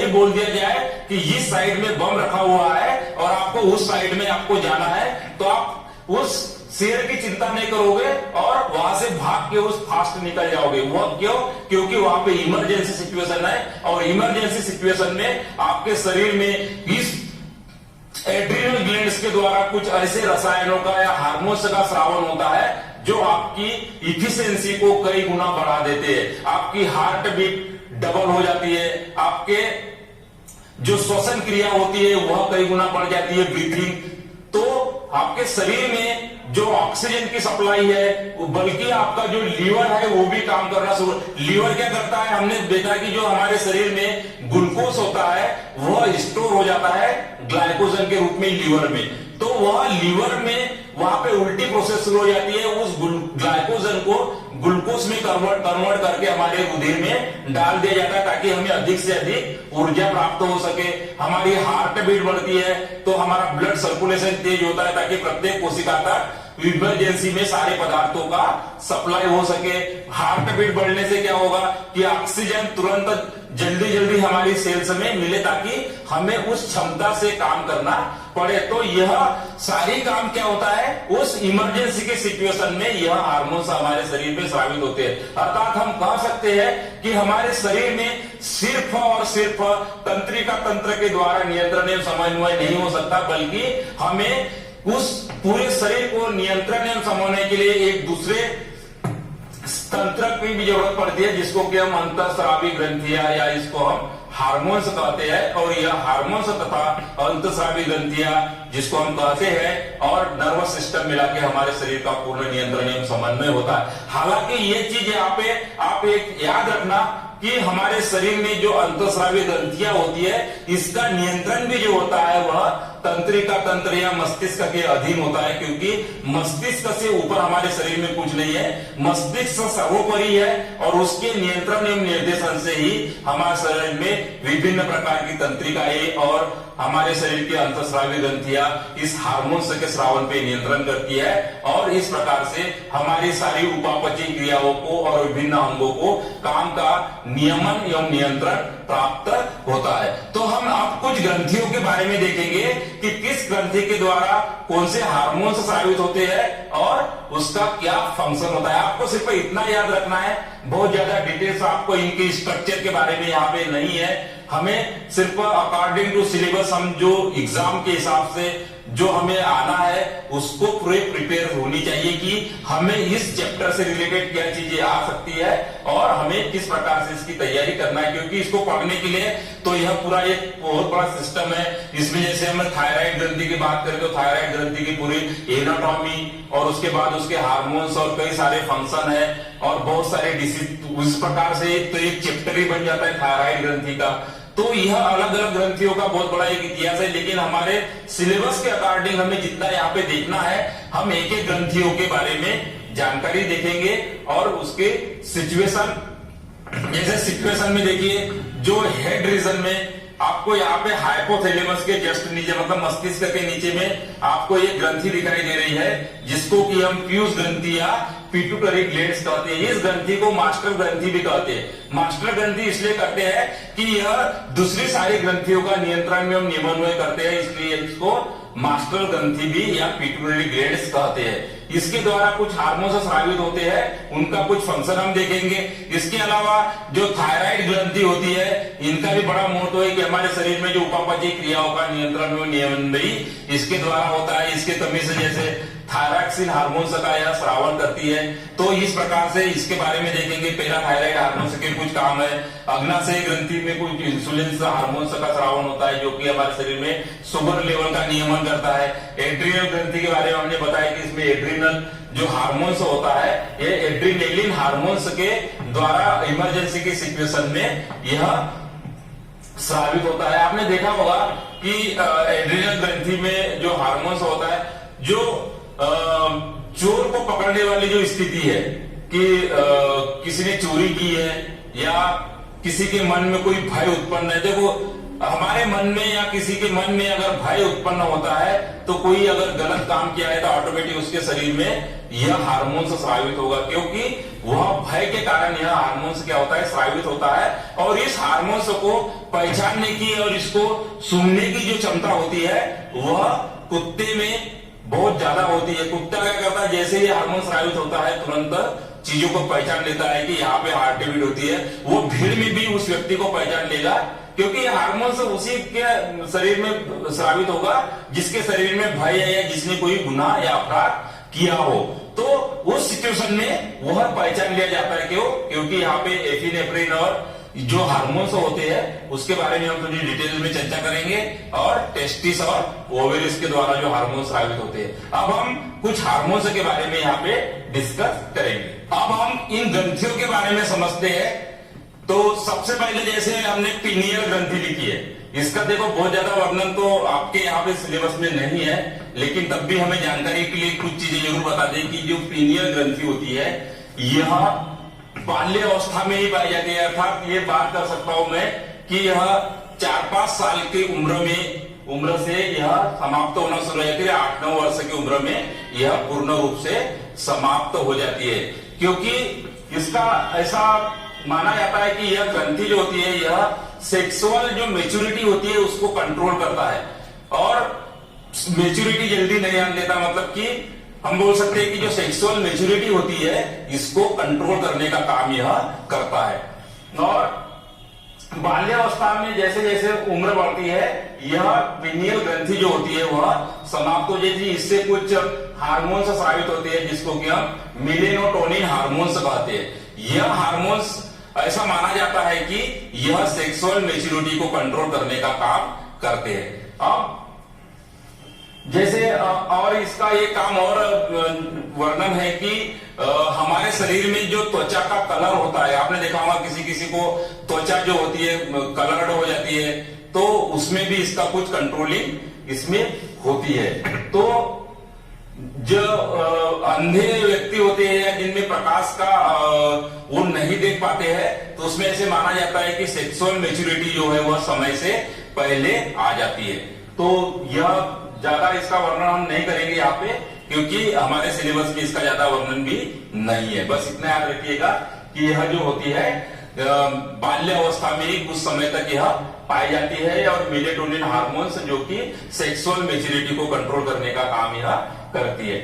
यही बोल दिया जाए कि इस साइड में बम रखा हुआ है और आपको उस साइड में आपको जाना है, तो आप उस शेर की चिंता नहीं करोगे और वहां से भाग के उस फास्ट निकल जाओगे। वह क्यों? क्योंकि वहां पे इमरजेंसी सिचुएशन है और इमरजेंसी सिचुएशन में आपके शरीर में इस एड्रिनल ग्लैंड्स के द्वारा कुछ ऐसे रसायनों का या हार्मोन्स का स्रावन होता है जो आपकी इफिशियंसी को कई गुना बढ़ा देते हैं। आपकी हार्ट बीट डबल हो जाती है, आपके जो श्वसन क्रिया होती है वह कई गुना बढ़ जाती है, ब्रीथिंग। तो आपके शरीर में जो ऑक्सीजन की सप्लाई है, बल्कि आपका जो लीवर है वो भी काम करना शुरू। लीवर क्या करता है? हमने देखा कि जो हमारे शरीर में ग्लूकोज होता है वह स्टोर हो जाता है ग्लाइकोजन के रूप में लीवर में। तो वह लीवर में वहां पे उल्टी प्रोसेस शुरू हो जाती है, उस ग्लाइकोजन को ग्लूकोज में कन्वर्ट करके हमारे रुधिर में डाल दिया जाता है ताकि हमें अधिक से अधिक ऊर्जा प्राप्त हो सके। हमारी हार्ट बीट बढ़ती है तो हमारा ब्लड सर्कुलेशन तेज होता है ताकि प्रत्येक कोशिका तक इमरजेंसी में सारे पदार्थों का सप्लाई हो सके। हार्ट बीट बढ़ने से क्या होगा कि ऑक्सीजन तुरंत जल्दी जल्दी हमारी सेल्स में मिले ताकि हमें उस क्षमता से काम करना पड़े। तो यह सारी काम क्या होता है? उस इमरजेंसी के सिचुएशन में यह हार्मोन्स हमारे शरीर में स्रावित होते हैं। अर्थात हम कह सकते हैं कि हमारे शरीर में सिर्फ और सिर्फ तंत्रिका तंत्र के द्वारा नियंत्रण एवं समन्वय नहीं हो सकता, बल्कि हमें उस पूरे शरीर को नियंत्रण एवं समन्वय के लिए एक दूसरे तंत्र की भी जरूरत पड़ती है, जिसको कि हम अंतःस्रावी ग्रंथियां या इसको हम हार्मोन्स कहते हैं। और यह हार्मोन्स तथा अंतःस्रावी ग्रंथियां जिसको हम कहते हैं और नर्वस सिस्टम मिला के हमारे शरीर का पूर्ण नियंत्रण एवं समन्वय होता है। हालांकि ये चीज यहाँ पे आप एक याद रखना कि हमारे शरीर में जो अंतःस्रावी ग्रंथियां होती है इसका नियंत्रण भी जो होता है वह तंत्रिका तंत्र या मस्तिष्क के अधीन होता है, क्योंकि मस्तिष्क से ऊपर हमारे शरीर में कुछ नहीं है। मस्तिष्क सर्वोपरि है और उसके नियंत्रण एवं निर्देशन से ही हमारे शरीर में विभिन्न प्रकार की तंत्रिकाएं और हमारे शरीर की अंतःस्रावी ग्रंथियां इस हार्मोन्स के स्रावन पे नियंत्रण करती है और इस प्रकार से हमारी सारी उपापचयी क्रियाओं को और विभिन्न अंगों को काम का नियमन एवं नियंत्रण प्राप्त होता है। तो हम अब कुछ ग्रंथियों के बारे में देखेंगे कि किस ग्रंथि के द्वारा कौन से हार्मोन्स स्रावित होते हैं और उसका क्या फंक्शन होता है। आपको सिर्फ इतना याद रखना है, बहुत ज्यादा डिटेल्स आपको इनके स्ट्रक्चर के बारे में यहाँ पे नहीं है। हमें सिर्फ अकॉर्डिंग टू सिलेबस हम जो एग्जाम के हिसाब से जो हमें आना है उसको पूरे प्रिपेयर होनी चाहिए कि हमें इस चैप्टर से रिलेटेड क्या चीजें आ सकती है और हमें किस प्रकार से इसकी तैयारी करना है। क्योंकि इसको पढ़ने के लिए तो यह पूरा एक बहुत बड़ा सिस्टम है। इसमें जैसे हम थायराइड ग्रंथि की बात करें तो थायराइड ग्रंथि की पूरी एनाटॉमी और उसके बाद उसके हार्मोन्स और कई सारे फंक्शन है और बहुत सारे डिसीज, इस प्रकार से तो एक चैप्टर ही बन जाता है थायराइड ग्रंथि का। तो यह अलग अलग ग्रंथियों का बहुत बड़ा एक इतिहास है, लेकिन हमारे सिलेबस के अकॉर्डिंग हमें जितना यहाँ पे देखना है हम एक एक ग्रंथियों के बारे में जानकारी देखेंगे और उसके सिचुएशन, जैसे सिचुएशन में देखिए जो हेड रीजन में आपको यहाँ पे हाइपोथैलेमस के जस्ट नीचे मतलब मस्तिष्क के नीचे में आपको एक ग्रंथि दिखाई दे रही है जिसको कि हम पीयूष ग्रंथि या पिट्यूटरी ग्लैंड्स कहते हैं। इस ग्रंथि को मास्टर ग्रंथि भी कहते हैं। मास्टर ग्रंथि इसलिए कहते हैं कि यह दूसरी सारी ग्रंथियों का नियंत्रण में नियमन्वय करते हैं, इसलिए इसको मास्टर ग्रंथि भी या पिट्यूटरी ग्लैंड्स कहते हैं। इसके द्वारा कुछ हार्मोन्स स्रावित होते हैं, उनका कुछ फंक्शन हम देखेंगे। इसके अलावा जो थायराइड ग्रंथि होती है इनका भी बड़ा महत्व है कि हमारे शरीर में जो उपापचयी क्रियाओं का नियंत्रण में नियमनई इसके द्वारा होता है। इसके कमी से जैसे थायरॉक्सिन हार्मोन्स का यह स्रावन करती है, तो इस प्रकार से इसके बारे में देखेंगे। पहला थायराइड हार्मोन्स के कुछ काम है। अग्नाशय ग्रंथि में कुछ इंसुलिन हार्मोन्स का स्रावन होता है जो कि हमारे शरीर में शुगर लेवल का नियमन करता है। एड्रिनल ग्रंथि के बारे में हमने बताया कि इसमें एड्रिनल जो हार्मोन्स होता है ये एड्रिनेलिन हार्मोन्स के द्वारा इमरजेंसी की सिचुएशन में यह स्रावित होता है। आपने देखा होगा कि एड्रिनल ग्रंथि में जो हार्मोन्स होता है, जो चोर को पकड़ने वाली जो स्थिति है कि किसी ने चोरी की है या किसी के मन में कोई भय उत्पन्न है। देखो हमारे मन में या किसी के मन में अगर भय उत्पन्न होता है तो कोई अगर गलत काम किया है तो ऑटोमेटिक उसके शरीर में यह हार्मोन्स स्रावित होगा, क्योंकि वह भय के कारण यह हार्मोन्स क्या होता है, स्रावित होता है। और इस हार्मोन्स को पहचानने की और इसको सुनने की जो क्षमता होती है वह कुत्ते में बहुत ज्यादा होती है। कुत्ता क्या करता है, जैसे ही हार्मोन स्रावित होता है तुरंत चीजों को पहचान लेता है कि यहाँ पे हार्ट बीट होती है। वो भीड़ में भी उस व्यक्ति को पहचान लेगा, क्योंकि हार्मोन उसी के शरीर में स्रावित होगा जिसके शरीर में भय है या जिसने कोई गुनाह या अपराध किया हो। तो उस सिचुएशन में वह पहचान लिया जाता है। क्यों? क्योंकि यहाँ पे एफिनेफ्रिन और जो हार्मोन्स होते हैं उसके बारे में हम थोड़ी डिटेल में चर्चा करेंगे, और टेस्टिस और ओवेरिस के द्वारा जो हार्मोन्स स्रावित होते हैं। अब हम कुछ हार्मोन्स के बारे में यहाँ पे डिस्कस करेंगे। अब हम इन ग्रंथियों के बारे में समझते हैं। तो सबसे पहले जैसे हमने पीनियल ग्रंथि लिखी है, इसका देखो बहुत ज्यादा वर्णन तो आपके यहाँ पे सिलेबस में नहीं है, लेकिन तब भी हमें जानकारी के लिए कुछ चीजें जरूर बता दें कि जो पीनियल ग्रंथि होती है यह बाल्य अवस्था में ही पाई जाती है। अर्थात ये बात कर सकता हूं मैं कि यह 4-5 साल की उम्र से यह समाप्त होना शुरू हो जाती है। 8-9 वर्ष की उम्र में यह पूर्ण रूप से समाप्त हो जाती है, क्योंकि इसका ऐसा माना जाता है कि यह ग्रंथि जो होती है यह सेक्सुअल जो मेच्योरिटी होती है उसको कंट्रोल करता है, और मेच्योरिटी जल्दी नहीं आने देता। मतलब कि हम बोल सकते हैं कि जो सेक्सुअल मेच्योरिटी होती है इसको कंट्रोल करने का काम यह करता है। और बाल्यावस्था में जैसे जैसे उम्र बढ़ती है यह पीनियल ग्रंथि जो होती है वह समाप्त हो जाती है। इससे कुछ हार्मोन्स स्रावित होते हैं जिसको कि हम मेलेटोनिन हार्मोन्स कहते हैं। यह हार्मोन्स ऐसा माना जाता है कि यह सेक्सुअल मेच्योरिटी को कंट्रोल करने का काम करते हैं। अब जैसे और इसका ये काम और वर्णन है कि हमारे शरीर में जो त्वचा का कलर होता है, आपने देखा होगा किसी किसी को त्वचा जो होती है कलर्ड हो जाती है, तो उसमें भी इसका कुछ कंट्रोलिंग इसमें होती है। तो जो अंधे व्यक्ति होते हैं या जिनमें प्रकाश का वो नहीं देख पाते हैं, तो उसमें ऐसे माना जाता है कि सेक्सुअल मेच्योरिटी जो है वह समय से पहले आ जाती है। तो यह ज्यादा इसका वर्णन हम नहीं करेंगे यहाँ पे, क्योंकि हमारे सिलेबस में इसका ज्यादा वर्णन भी नहीं है। बस इतना याद रखिएगा कि यह जो होती है बाल्य अवस्था में ही कुछ समय तक यह पाई जाती है, और मेलेटोनिन हार्मोन्स जो कि सेक्सुअल मेच्योरिटी को कंट्रोल करने का काम यह करती है।